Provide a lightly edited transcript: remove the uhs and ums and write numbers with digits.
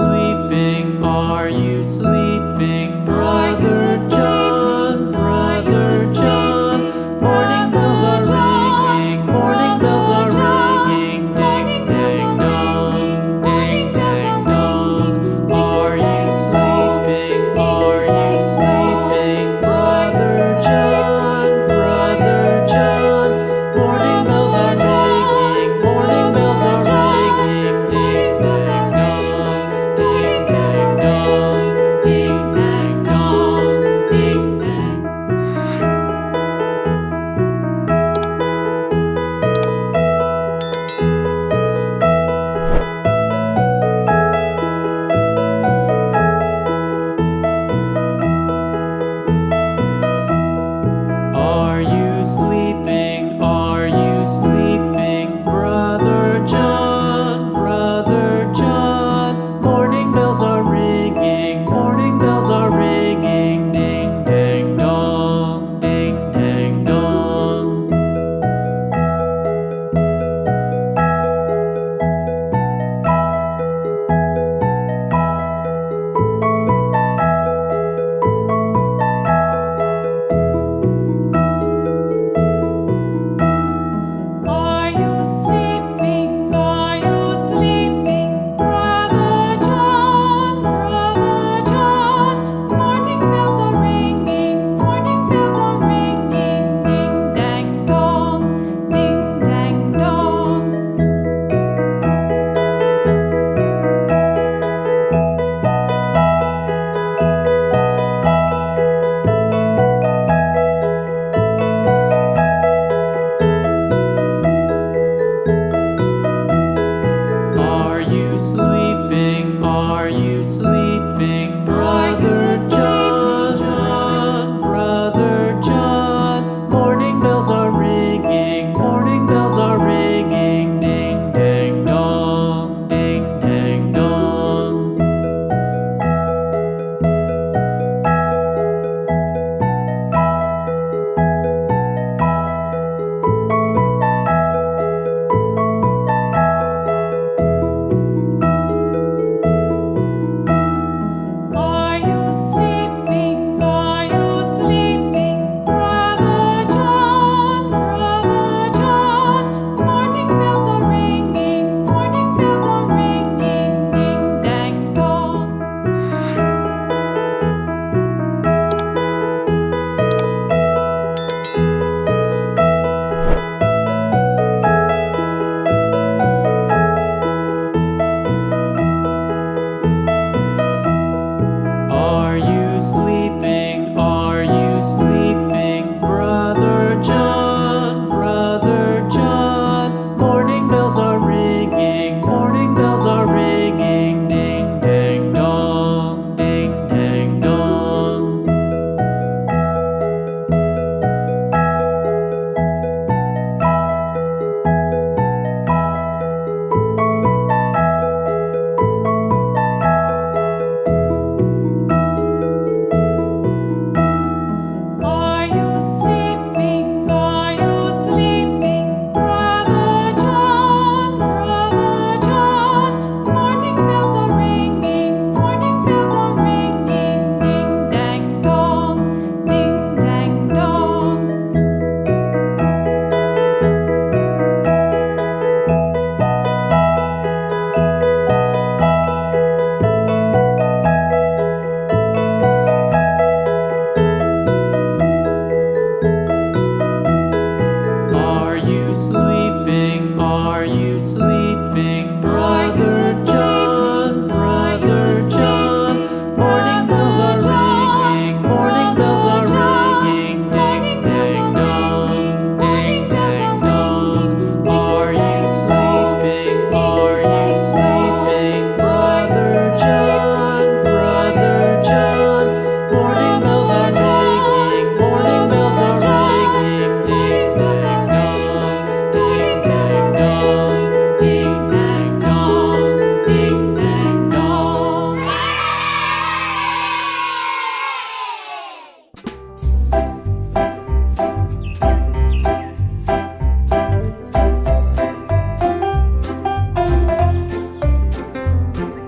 sleeping? Are you sleeping? Brother John, Brother John. Morning bells are ringing, morning bells are ringing. Ding, dang, dong, ding, dang, dong. Are you sleeping? Are you sleeping? Brother John, Brother John. Morning bells are ringing, morning bells are ringing. Ding, dang, dong, ding, dang, dong, ding, dang, dong, ding, dang. Are you sleeping? Are you sleeping? Brother John, Brother John. Morning bells are ringing, morning bells are ringing. Ding, dang, dong, ding, dang, dong. Are you sleeping? Are you sleeping? Brother John, Brother John. Morning bells are ringing, morning bells are ringing. Ding dang dong, ding dang dong. Are you sleeping? Are you sleeping?